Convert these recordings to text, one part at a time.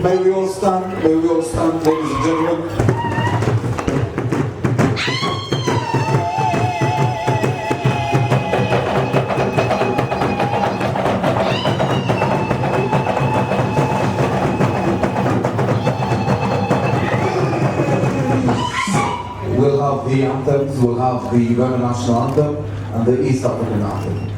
May we all stand, ladies and gentlemen. We'll have the anthems, we'll have the Uganda national anthem and the East African anthem.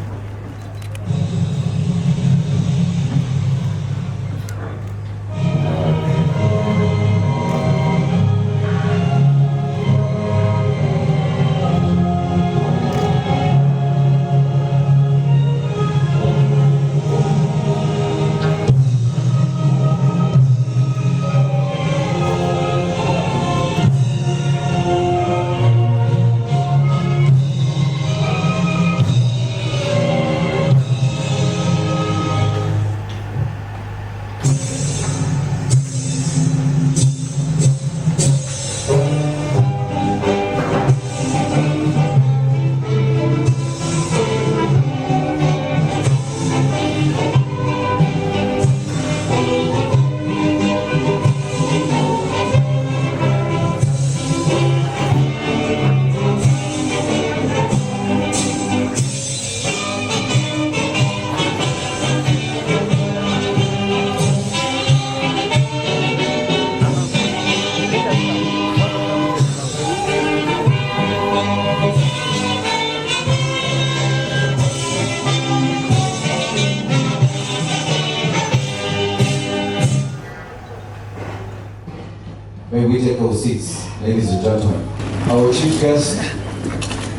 May we take our seats, ladies and gentlemen. Our chief guest,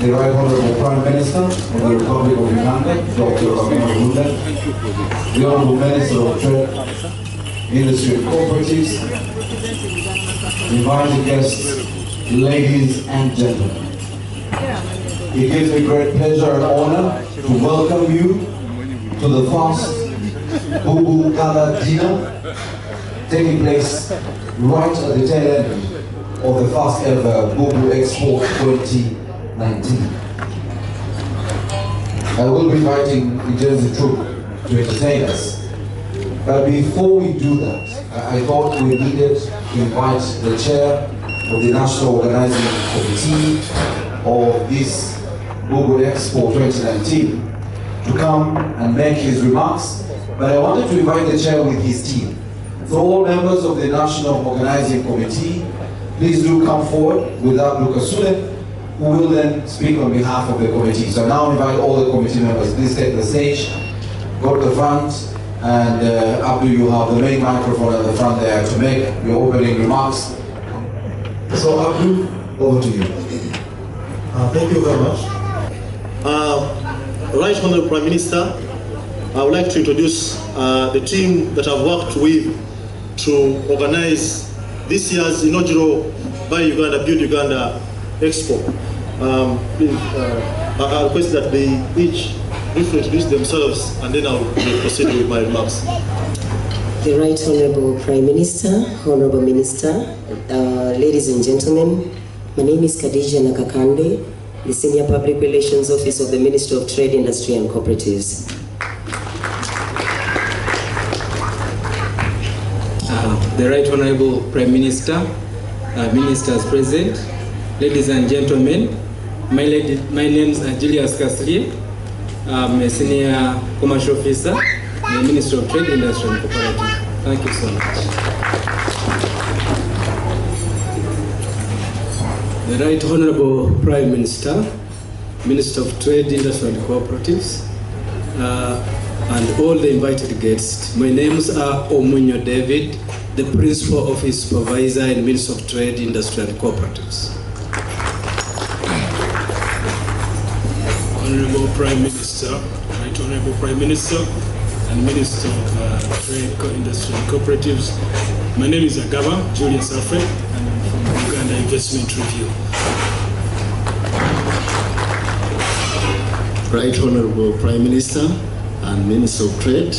the Right Honorable Prime Minister of the Republic of Uganda, Dr. BUBU, the Honorable Minister of Trade, Industry and Cooperatives, invited guests, ladies and gentlemen. It gives me great pleasure and honor to welcome you to the first BUBU Gala dinner taking place right at the tail end of the first ever BUBU Expo 2019. I will be inviting the troop to entertain us. But before we do that, I thought we needed to invite the chair of the National Organizing Committee of this BUBU Expo 2019 to come and make his remarks. But I wanted to invite the chair with his team. So all members of the National Organizing Committee, please do come forward with Abdul Kasule, who will then speak on behalf of the committee. So now invite all the committee members, please take the stage, go to the front, and Abdul, you have the main microphone at the front there to make your opening remarks. So Abdul, over to you. Thank you very much. Right Honorable Prime Minister, I would like to introduce the team that I've worked with to organize this year's inaugural BUBU Uganda Expo. I request that they each briefly introduce themselves and then I'll proceed with my remarks. The Right Honorable Prime Minister, Honorable Minister, ladies and gentlemen, my name is Khadija Nakakande, the Senior Public Relations Officer of the Ministry of Trade, Industry and Cooperatives. The Right Honorable Prime Minister, Ministers present, ladies and gentlemen, My name is Julius Kasli. I'm a senior commercial officer in the Ministry of Trade, Industry and Cooperative. Thank you so much. The Right Honorable Prime Minister, Minister of Trade, Industry and Cooperatives, and all the invited guests. My names are Omunyo David, the Principal Office Supervisor in the Ministry of Trade, Industry and Cooperatives. Honorable Prime Minister, Right Honorable Prime Minister, and Minister of Trade, Industry and Cooperatives. My name is Agaba Julius Alfred, and I'm from Uganda Investment Review. Right Honorable Prime Minister and Minister of Trade,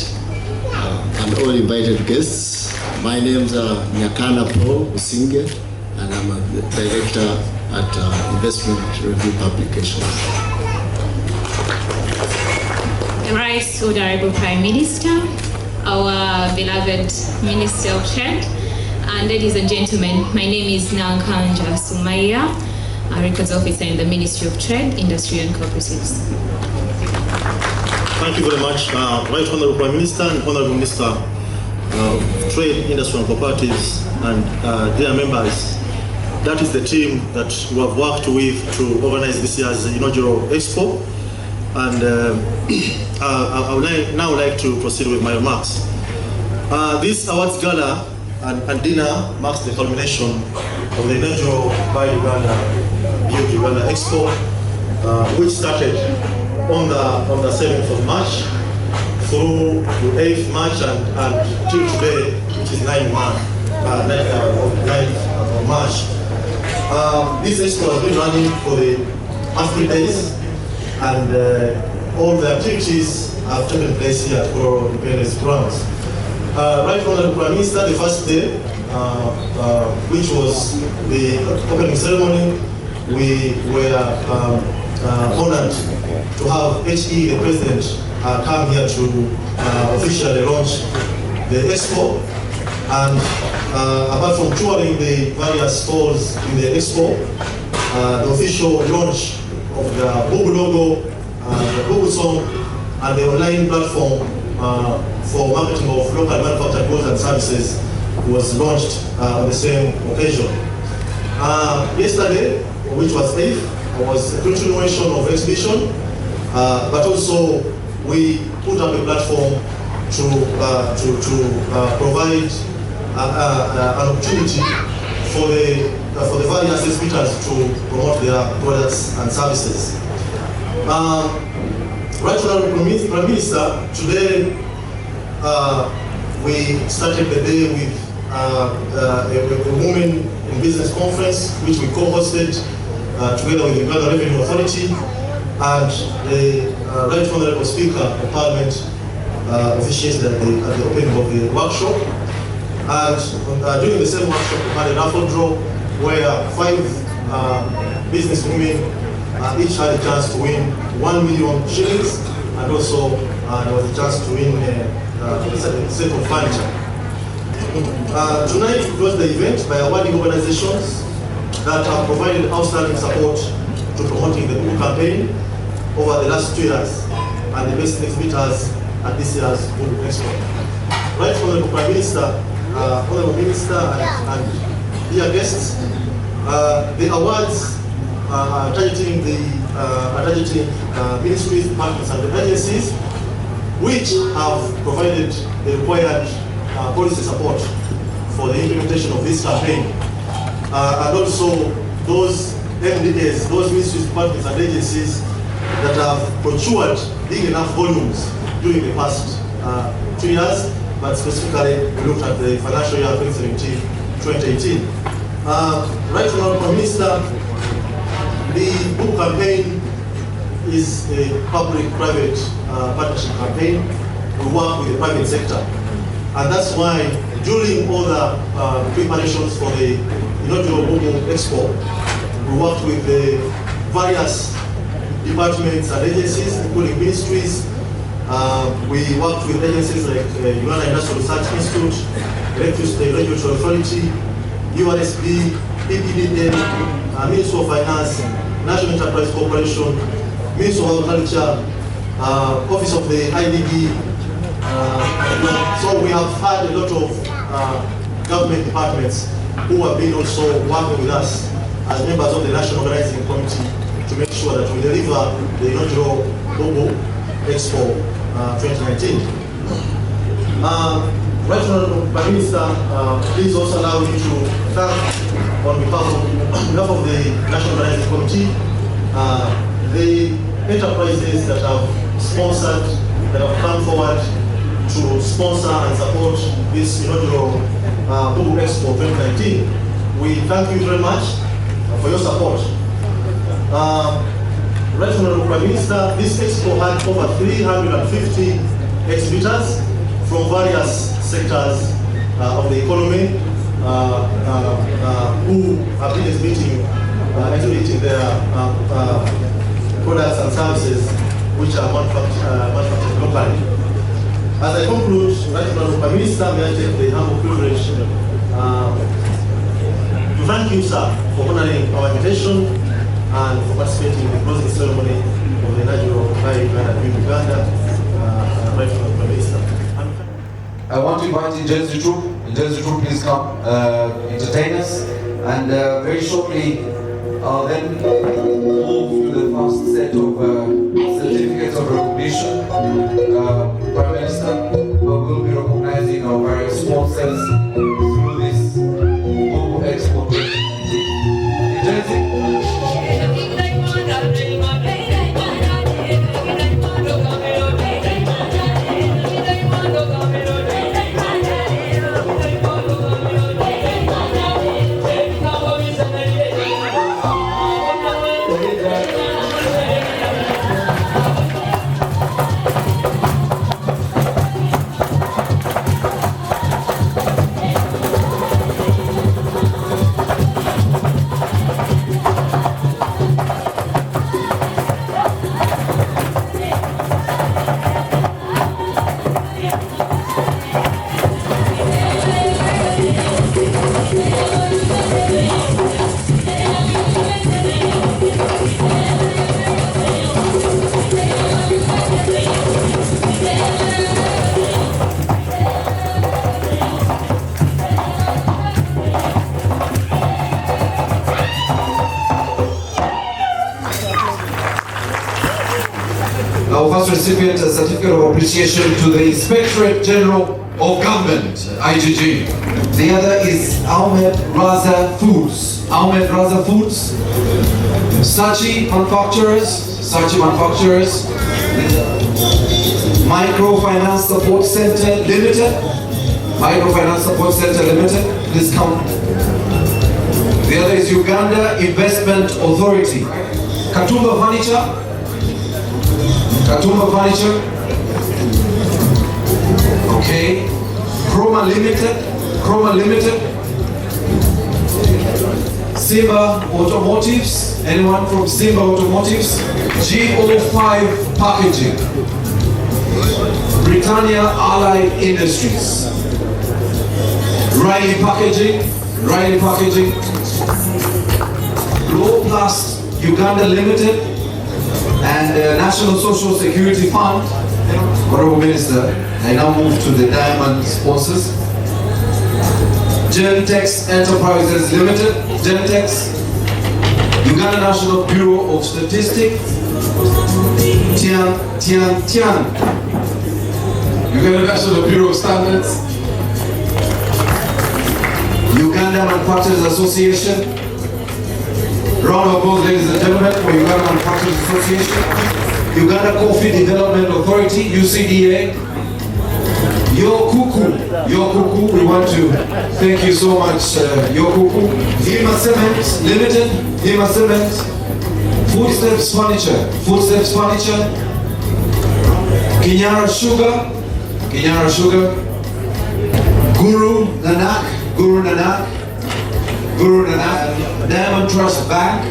and all invited guests. My names are Nyakana Paul Usinge, and I'm a Director at Investment Review Publications. Right Honorable Prime Minister, our beloved Minister of Trade, and ladies and gentlemen, my name is Nankanja Sumaya, a Records Officer in the Ministry of Trade, Industry and Cooperatives. Thank you very much, Right Honorable Prime Minister and Honorable Minister of Trade, Industry and Cooperatives, and dear members. That is the team that we have worked with to organize this year's inaugural Expo. And I would now like to proceed with my remarks. This awards gala and dinner marks the culmination of the inaugural BUBU Uganda Expo, which started on the 7th of March through the 8th March and till today, which is 9th of March. This expo has been running for the past 3 days, and all the activities have taken place here for Independence grounds. Right from the Prime Minister, the first day, which was the opening ceremony, we were honored to have HE, the President, come here to officially launch the Expo. And apart from touring the various stalls in the Expo, the official launch of the BUBU logo, the BUBU song, and the online platform for marketing of local manufactured goods and services was launched on the same occasion. Yesterday, which was 8th, was a continuation of exhibition, but also we put up a platform to provide an opportunity for the various exhibitors to promote their products and services. Right Honorable Prime Minister, today we started the day with a Women in Business Conference, which we co-hosted together with the Uganda Revenue Authority and the Right Honorable Speaker of Parliament officiated at the opening of the workshop. And during the same workshop, we had a raffle draw where 5 business women each had a chance to win 1 million shillings, and also there was a chance to win a set of furniture. Tonight we closed the event by awarding organizations that have provided outstanding support to promoting the BUBU campaign over the last 2 years, and the best exhibitors at this year's BUBU Expo. Right Honorable Prime Minister, Honorable Minister, and dear guests, the awards are targeting ministries, departments, and agencies which have provided the required policy support for the implementation of this campaign, and also those MDAs, those ministries, departments, and agencies that have procured big enough volumes during the past 2 years, but specifically we looked at the financial year 2017-2018. Right now, Prime Minister, the BUBU campaign is a public-private partnership campaign. We work with the private sector, and that's why during all the preparations for the inaugural BUBU Expo, we worked with the various departments and agencies, including ministries. We worked with agencies like Uganda Industrial Research Institute, Electricity Regulatory Authority, URSB, PPDN, Ministry of Finance, National Enterprise Corporation, Ministry of Agriculture, Office of the IDB. So we have had a lot of government departments who have been also working with us as members of the National Organizing Committee to make sure that we deliver the inaugural BUBU Expo 2019. Right Honourable Prime Minister, please also allow me to thank on behalf of the National Organizing Committee, the enterprises that have sponsored, that have come forward to sponsor and support this inaugural BUBU Expo 2019. We thank you very much for your support. Right Honourable Prime Minister, this Expo had over 350 exhibitors from various sectors of the economy who have been exhibiting their products and services which are manufactured locally. As I conclude, Right Honourable Prime Minister, may I take the humble privilege to thank you, sir, for honouring our invitation and for participating in the closing ceremony of the inaugural BUBU Uganda. Right Honourable Prime Minister. I want to invite Injenzi Troop. Injenzi Troop, please come entertain us. And very shortly, I'll then move to the first set of certificates of recognition. Prime Minister will be recognizing our various sponsors through this BUBU Expo 2019. Injenzi? Our first recipient, a certificate of appreciation to the Inspectorate General of Government, IGG. The other is Ahmed Raza Foods. Ahmed Raza Foods. Sachi Manufacturers. Microfinance Support Center Limited. Microfinance Support Center Limited. Please come. The other is Uganda Investment Authority. Katumba Furniture. Katumba Furniture. Okay. Chroma Limited. Simba Automotives. Anyone from Simba Automotives? GO5 Packaging. Britannia Allied Industries. Riley Packaging. Low Plus Uganda Limited. And National Social Security Fund. Honourable Minister, I now move to the diamond sponsors. Gentex Enterprises Limited, Uganda National Bureau of Statistics, Tian, Uganda National Bureau of Standards, Uganda Manufacturers Association. Round of applause, ladies and gentlemen, for Uganda Manufacturers Association, Uganda Coffee Development Authority, UCDA, Yokuku, we want to thank you so much, Yokuku. Hima Cement, Footsteps Furniture, Kinyara Sugar, Guru Nanak, Diamond Trust Bank,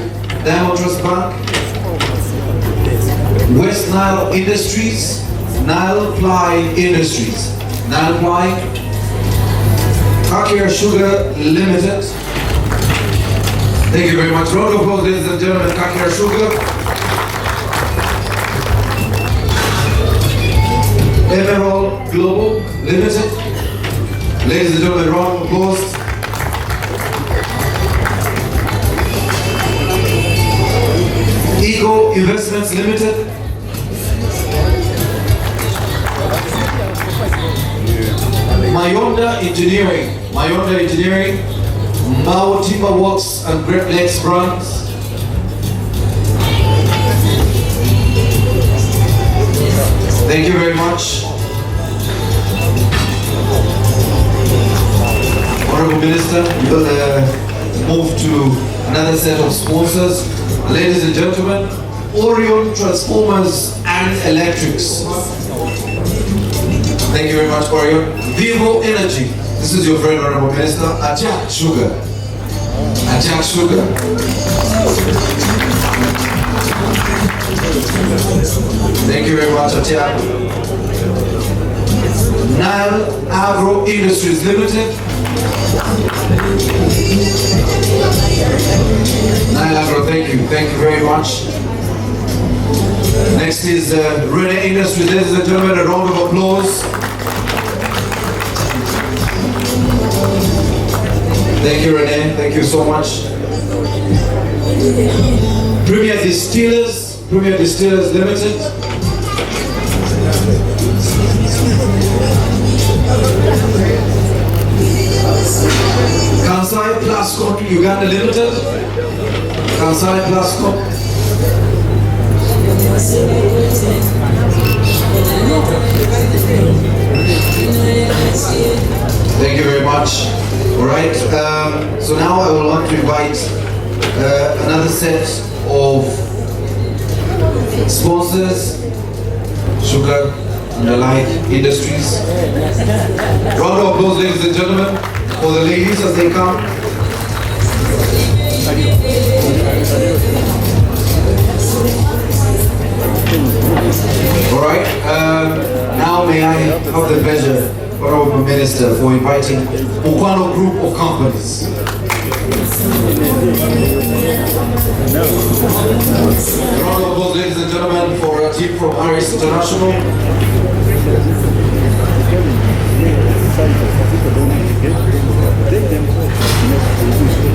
West Nile Industries, Nile Ply Industries, Kakir Sugar Limited, Thank you very much. Round of applause, ladies and gentlemen, Kakira Sugar. Emerald Global Limited. Ladies and gentlemen, round of applause. Ego Investments Limited. Mayonda Engineering, Mao Timber Works and Great Lakes Brands. Thank you very much. Honorable Minister, we will move to another set of sponsors. Ladies and gentlemen, Orion Transformers and Electrics. Thank you very much, Orion. BUBU Energy. This is your friend, Honorable Minister. Ajak Sugar. Ajak Sugar. Thank you very much, Ajak. Nile Agro Industries Limited. Nile Agro, thank you very much. Next is Rene Industries. Ladies and gentlemen, a round of applause. Thank you, Rene. Thank you so much. Premier Distillers Limited. Kansai Plascon Uganda Limited. Kansai Plascon. Thank you very much. All right, so now I will want to invite another set of sponsors, sugar and allied industries. Round of applause, ladies and gentlemen, for the ladies as they come. All right, now may I have the pleasure, Honorable Minister, for inviting Mukwano Group of Companies. Round of applause, ladies and gentlemen, for a team from Harris International.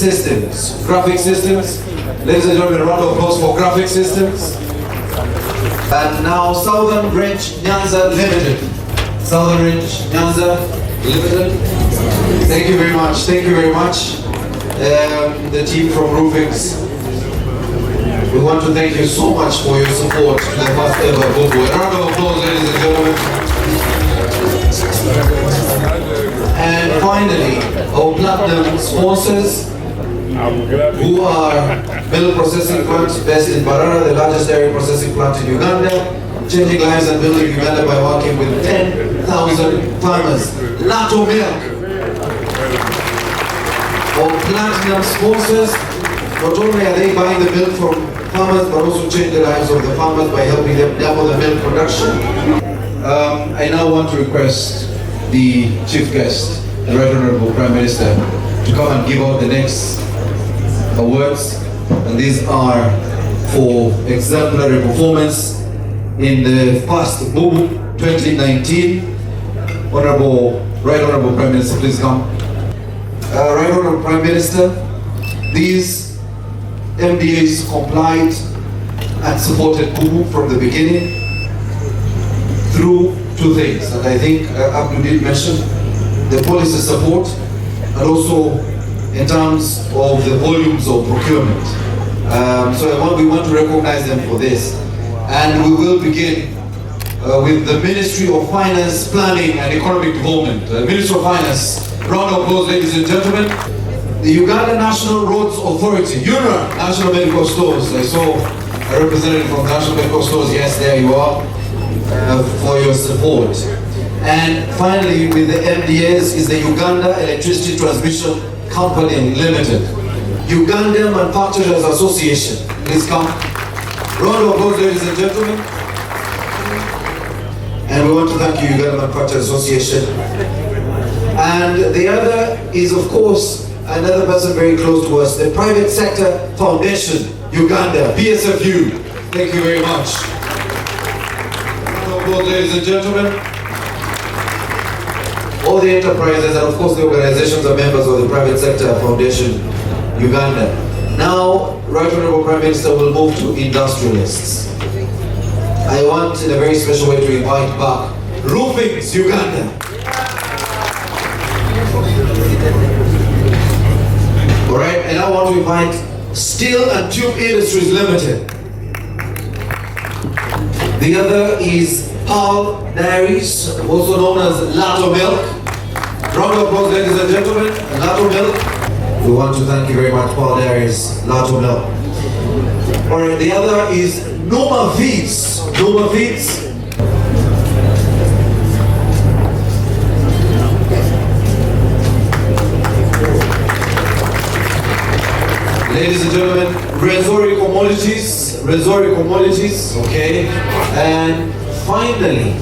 Systems, graphic systems. Ladies and gentlemen, a round of applause for graphic systems. And now Southern Range Nyanza Limited. Southern Range Nyanza Limited. Thank you very much. Thank you very much. The team from Roofings. We want to thank you so much for your support to the first ever BUBU. A round of applause, ladies and gentlemen. And finally, our platinum sponsors, who are milk processing plant based in Barara, the largest dairy processing plant in Uganda, changing lives and building Uganda by working with 10,000 farmers. Lato Milk. Our platinum sponsors, not only are they buying the milk from farmers, but also change the lives of the farmers by helping them double the milk production. I now want to request the chief guest, the Right Honorable Prime Minister, to come and give out the next awards, and these are for exemplary performance in the first BUBU 2019. Right Honorable Prime Minister, please come. Right Honorable Prime Minister, these MDAs complied and supported BUBU from the beginning through two things, and I think Abdul did mention the policy support and also in terms of the volumes of procurement. So we want to recognize them for this. And we will begin with the Ministry of Finance, Planning and Economic Development. Ministry of Finance, round of applause, ladies and gentlemen. The Uganda National Roads Authority, UNRA, National Medical Stores. I saw a representative from National Medical Stores, yes, there you are, for your support. And finally, with the MDAs is the Uganda Electricity Transmission Company Limited. Uganda Manufacturers Association, please come. Round of applause, ladies and gentlemen. And we want to thank you, Uganda Manufacturers Association. And the other is, of course, another person very close to us, the Private Sector Foundation, Uganda, PSFU. Thank you very much. Ladies and gentlemen, all the enterprises and of course the organizations are members of the Private Sector Foundation, Uganda. Now, Right Honorable Prime Minister will move to industrialists. I want in a very special way to invite back Roofings, Uganda. All right, and I want to invite Steel and Tube Industries Limited. The other is Pearl Dairies, also known as Lato Milk. Round of applause, ladies and gentlemen, Lato Milk. We want to thank you very much, Pearl Dairies, Lato Milk. All right, the other is Numa Feeds. Numa Feeds. Ladies and gentlemen, Resori Commodities, okay? And finally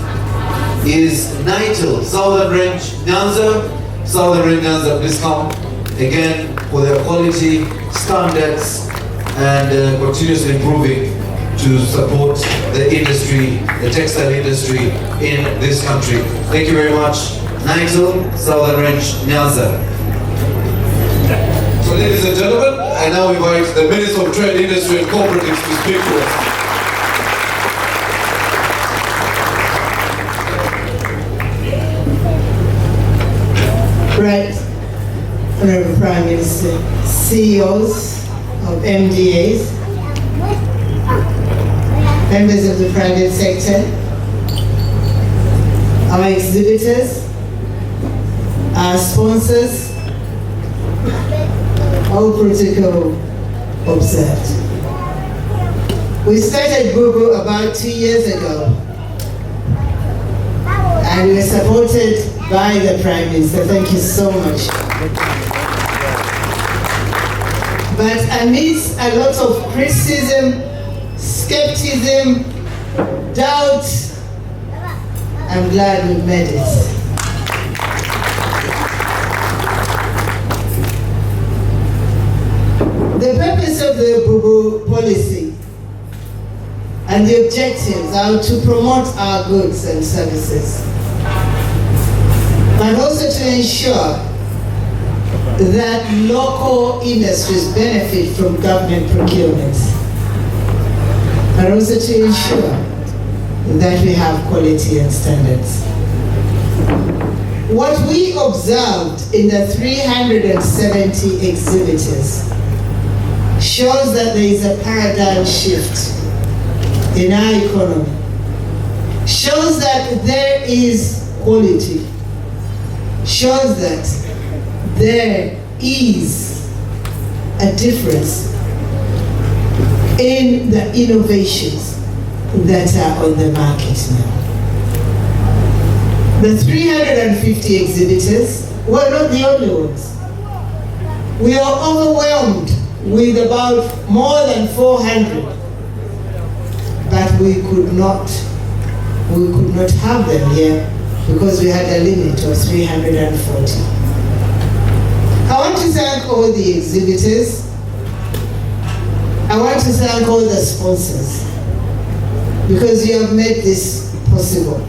is Nitel, Southern Range Nyanza. Please come again for their quality standards and continuously improving to support the industry, the textile industry in this country. Thank you very much. Nitel, Southern Range Nyanza. So ladies and gentlemen, I now invite the Minister of Trade, Industry and Cooperatives to speak to us. Right, Honorable Prime Minister, CEOs of MDAs, members of the private sector, our exhibitors, our sponsors, all protocol observed. We started BUBU about 2 years ago, and we were supported by the Prime Minister. Thank you so much. But amidst a lot of criticism, skepticism, doubt, I'm glad we've made it. The purpose of the BUBU policy and the objectives are to promote our goods and services, but also to ensure that local industries benefit from government procurement, but also to ensure that we have quality and standards. What we observed in the 370 exhibitors shows that there is a paradigm shift in our economy, shows that there is quality, shows that there is a difference in the innovations that are on the market now. The 350 exhibitors were not the only ones. We are overwhelmed with about more than 400, but we could not have them here because we had a limit of 340. I want to thank all the exhibitors. I want to thank all the sponsors because you have made this possible.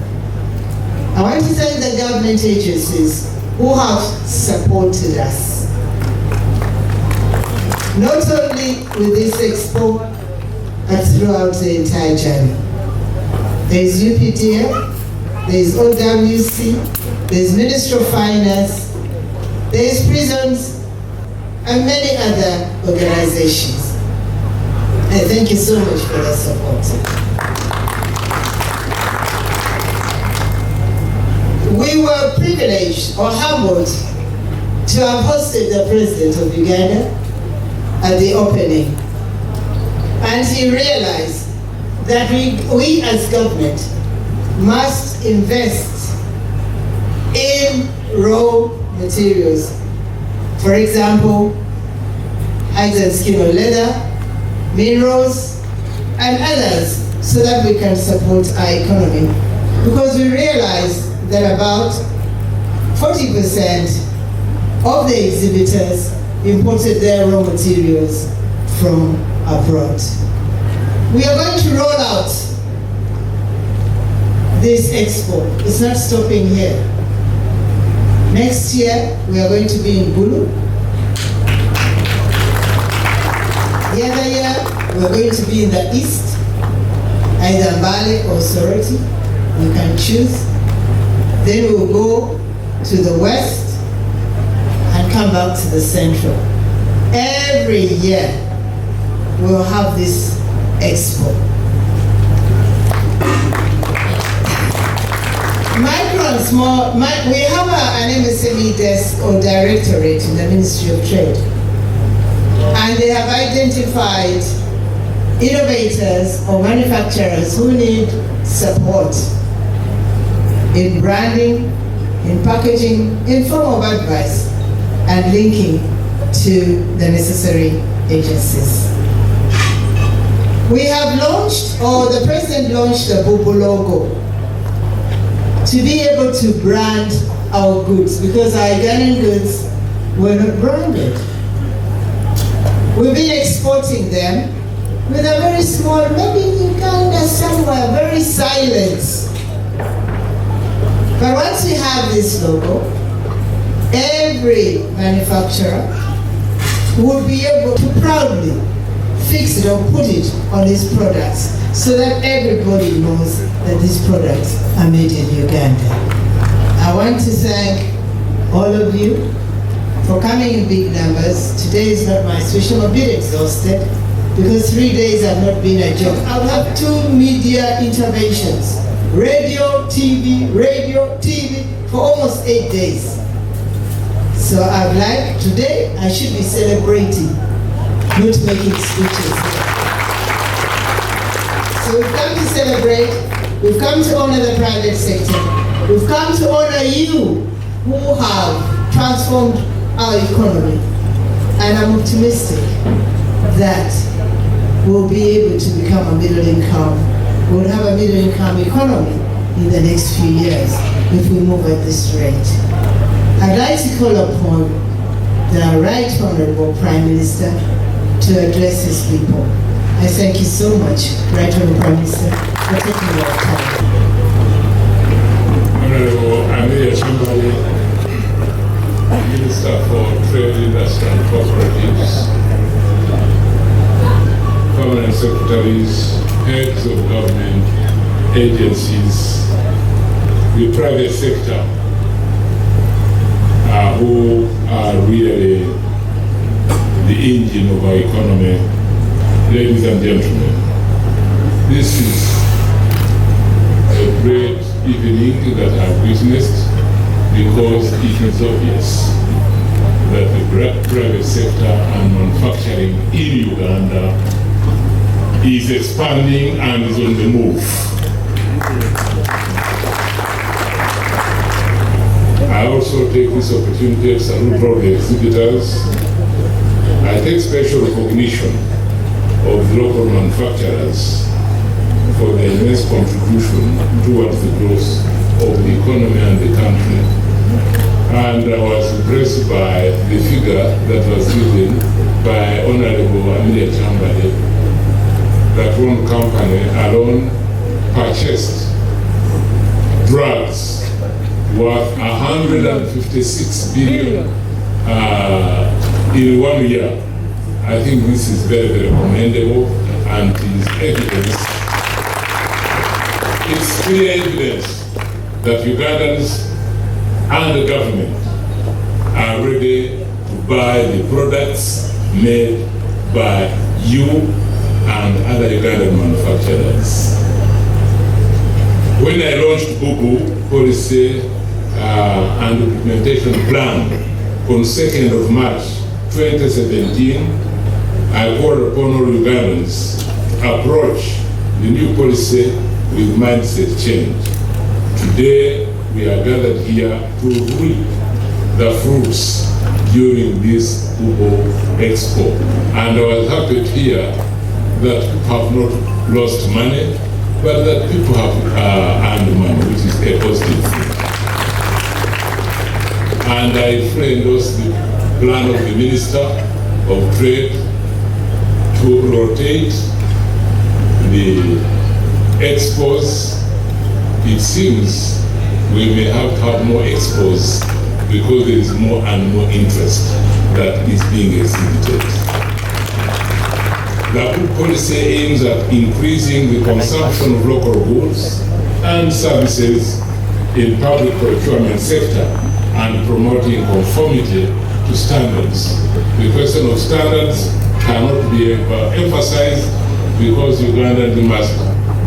I want to thank the government agencies who have supported us, not only with this expo, but throughout the entire journey. There is UPDF, there is OWC, there is Ministry of Finance, there is prisons, and many other organizations. And thank you so much for the support. We were privileged or humbled to have hosted the President of Uganda at the opening. And he realized that we as government must invest in raw materials. For example, hide and skin or leather, minerals, and others, so that we can support our economy. Because we realize that about 40% of the exhibitors imported their raw materials from abroad. We are going to roll out this expo. It's not stopping here. Next year, we are going to be in BUBU. The other year, we are going to be in the east, either Mbale or Soroti. You can choose. Then we will go to the west and come back to the central. Every year, we'll have this expo. Micro and small, we have an MSME desk or directorate in the Ministry of Trade. And they have identified innovators or manufacturers who need support in branding, in packaging, in form of advice, and linking to the necessary agencies. We have launched, or the President launched, the BUBU logo to be able to brand our goods, because our Ghanaian goods were not branded. We've been exporting them with a very small, maybe in Uganda somewhere, very silent. But once we have this logo, every manufacturer would be able to proudly fix it or put it on his products so that everybody knows that these products are made in Uganda. I want to thank all of you for coming in big numbers. Today is not my situation. I'm a bit exhausted because 3 days have not been a joke. I'll have 2 media interventions. Radio, TV, for almost 8 days. So I'd like, today I should be celebrating, not making speeches. So we've come to celebrate, we've come to honor the private sector, we've come to honor you who have transformed our economy. And I'm optimistic that we'll be able to become a middle income. We'll have a middle income economy in the next few years if we move at this rate. I'd like to call upon the Right Honorable Prime Minister to address his people. I thank you so much, Right Honorable Prime Minister, for taking your time. Honorable Amelia Chimbali, Minister for Trade, Industry and Cooperatives, Permanent Secretaries, heads of government, agencies, the private sector, who are really the engine of our economy. Ladies and gentlemen, this is a great evening that I've witnessed because it is obvious that the private sector and manufacturing in Uganda is expanding and is on the move. I also take this opportunity to salute all the exhibitors. I take special recognition of local manufacturers for their immense contribution towards the growth of the economy and the country. And I was impressed by the figure that was given by Honorable Amelia Chimbali, that one company alone purchased drugs worth 156 billion in 1 year. I think this is very, very commendable, and it is evidence, it's clear evidence that Ugandans and the government are ready to buy the products made by you and other Ugandan manufacturers. When I launched BUBU policy and implementation plan on 2nd of March 2017, I called upon all Ugandans to approach the new policy with mindset change. Today, we are gathered here to reap the fruits during this BUBU Expo. And I was happy to hear that people have not lost money, but that people have earned money, which is a positive thing. And I fully endorse the plan of the Minister of Trade to rotate the expos. It seems we may have to have more expos because there is more and more interest that is being exhibited. The BUBU policy aims at increasing the consumption of local goods and services in public procurement sector and promoting conformity to standards. The question of standards cannot be emphasized because Ugandans must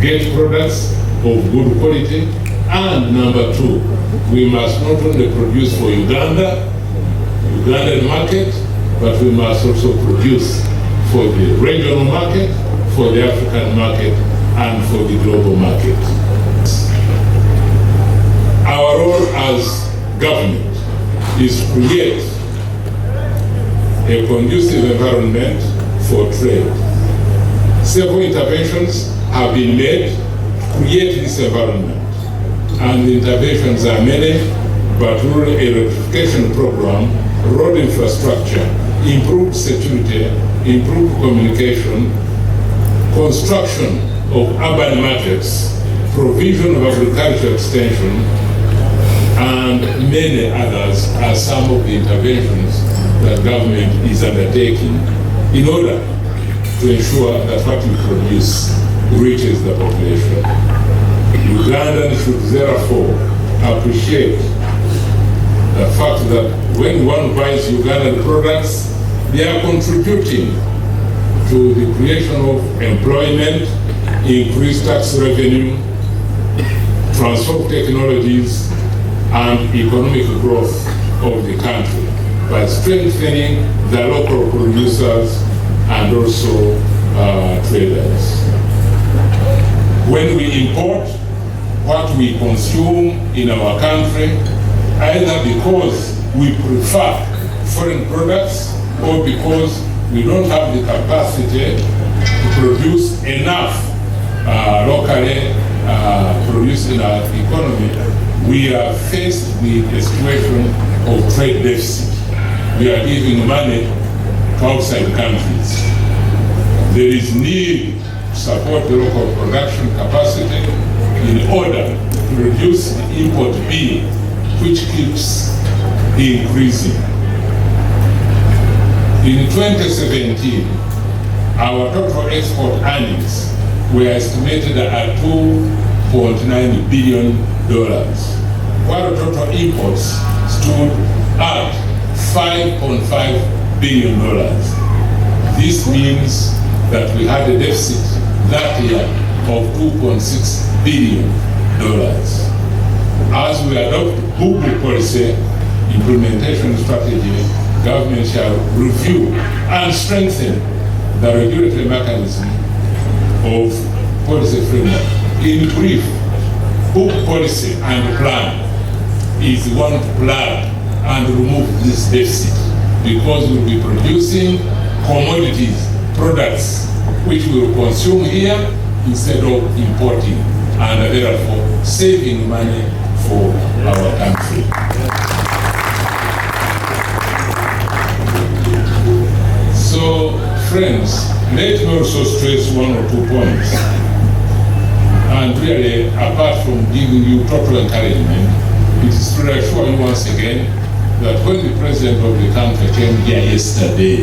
get products of good quality, and number two, we must not only produce for Ugandan market, but we must also produce for the regional market, for the African market, and for the global market. Our role as government is to create a conducive environment for trade. Several interventions have been made to create this environment, and the interventions are many, but rural electrification program, road infrastructure, improved security, improved communication, construction of urban markets, provision of agricultural extension, and many others are some of the interventions that government is undertaking in order to ensure that what we produce reaches the population. Ugandans should therefore appreciate the fact that when one buys Ugandan products, they are contributing to the creation of employment, increased tax revenue, transfer of technologies, and economic growth of the country by strengthening the local producers and also traders. When we import what we consume in our country, either because we prefer foreign products or because we don't have the capacity to produce enough locally produced in our economy, we are faced with a situation of trade deficit. We are giving money to outside countries. There is need to support the local production capacity in order to reduce the import bill, which keeps increasing. In 2017, our total export earnings were estimated at $2.9 billion, while total imports stood at $5.5 billion. This means that we had a deficit that year of $2.6 billion. As we adopt BUBU policy implementation strategy, government shall review and strengthen the regulatory mechanism of policy framework. In brief, BUBU policy and plan is one to plug and remove this deficit, because we'll be producing commodities, products, which we will consume here instead of importing, and therefore saving money for our country. So, friends, let me also stress one or two points. And really, apart from giving you total encouragement, it is to reassure you once again that when the president of the country came here yesterday,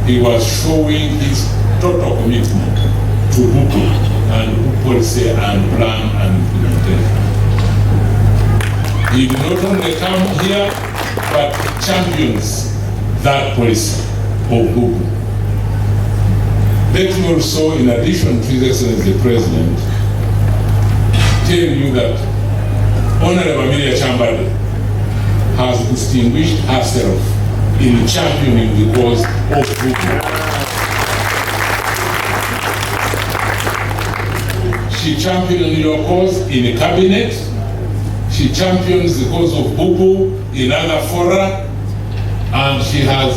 he was showing his total commitment to BUBU and BUBU policy and plan and implementation. He did not only come here, but champions that policy of BUBU. Let me also, in addition to His Excellency the President, tell you that Honorable Amelia Chambade has distinguished herself in championing the cause of BUBU. She championed your cause in the cabinet. She champions the cause of BUBU in other fora, and she has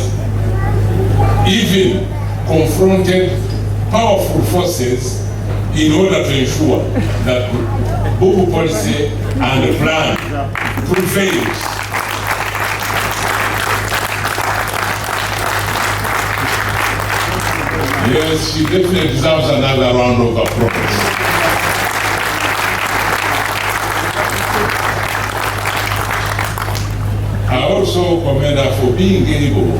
even confronted powerful forces in order to ensure that BUBU policy and the plan prevails. Yes, she definitely deserves another round of applause. I also commend her for being able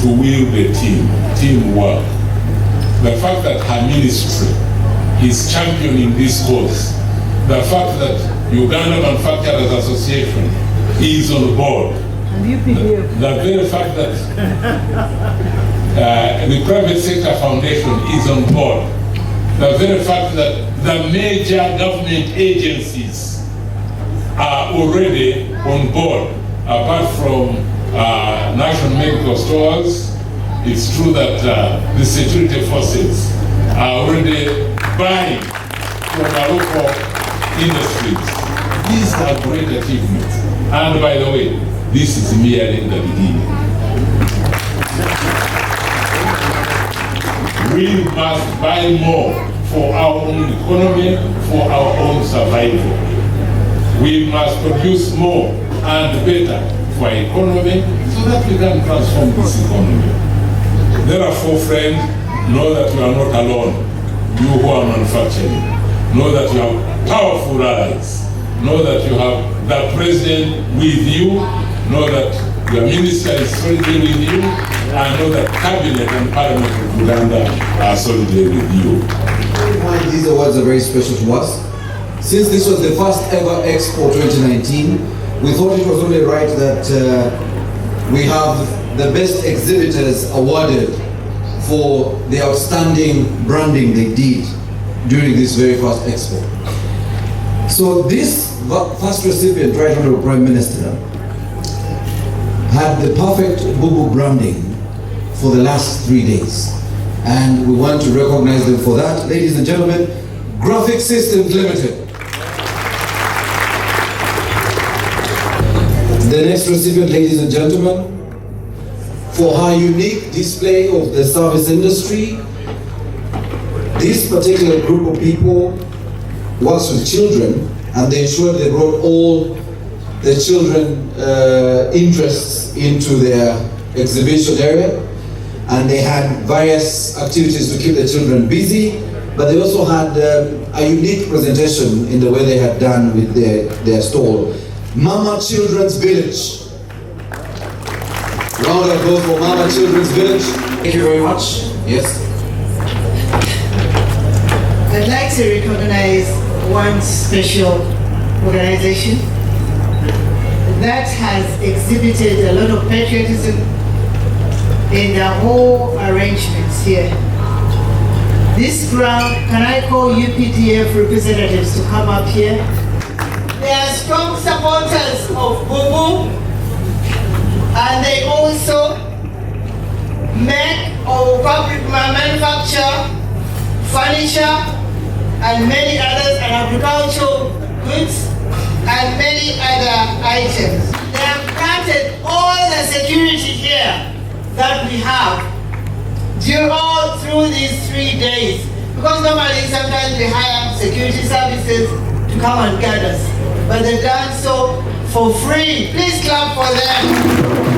to wield a teamwork. The fact that her ministry is championing this cause, the fact that Uganda Manufacturers Association is on board, the very fact that the private sector foundation is on board, the very fact that the major government agencies are already on board, apart from national medical stores. It's true that the security forces are already buying from our local industries. These are great achievements. And by the way, this is merely the beginning. We must buy more for our own economy, for our own survival. We must produce more and better for our economy so that we can transform this economy. Therefore, friends, know that you are not alone. You who are manufacturing, know that you have powerful allies. Know that you have the president with you. Know that your minister is solidly with you. And know that cabinet and parliament of Uganda are solidly with you. These awards are very special to us. Since this was the first ever Expo 2019, we thought it was only right that we have the best exhibitors awarded for the outstanding branding they did during this very first Expo. So this first recipient, Right Honorable Prime Minister, had the perfect BUBU branding for the last 3 days. And we want to recognize them for that. Ladies and gentlemen, Graphic Systems Limited. The next recipient, ladies and gentlemen, for her unique display of the service industry. This particular group of people works with children, and they ensured they brought all the children interests into their exhibition area, and they had various activities to keep the children busy, but they also had a unique presentation in the way they had done with their stall. Mama Children's Village. Round of applause for Mama Children's Village. Thank you very much. Yes. I'd like to recognize one special organization that has exhibited a lot of patriotism in the whole arrangements here. This ground, can I call UPDF representatives to come up here? They are strong supporters of BUBU, and they also make or manufacture furniture and many others, and agricultural goods and many other items. They have granted all the security here that we have all through these 3 days, because normally sometimes we hire security services to come and guard us, but they've done so for free. Please clap for them.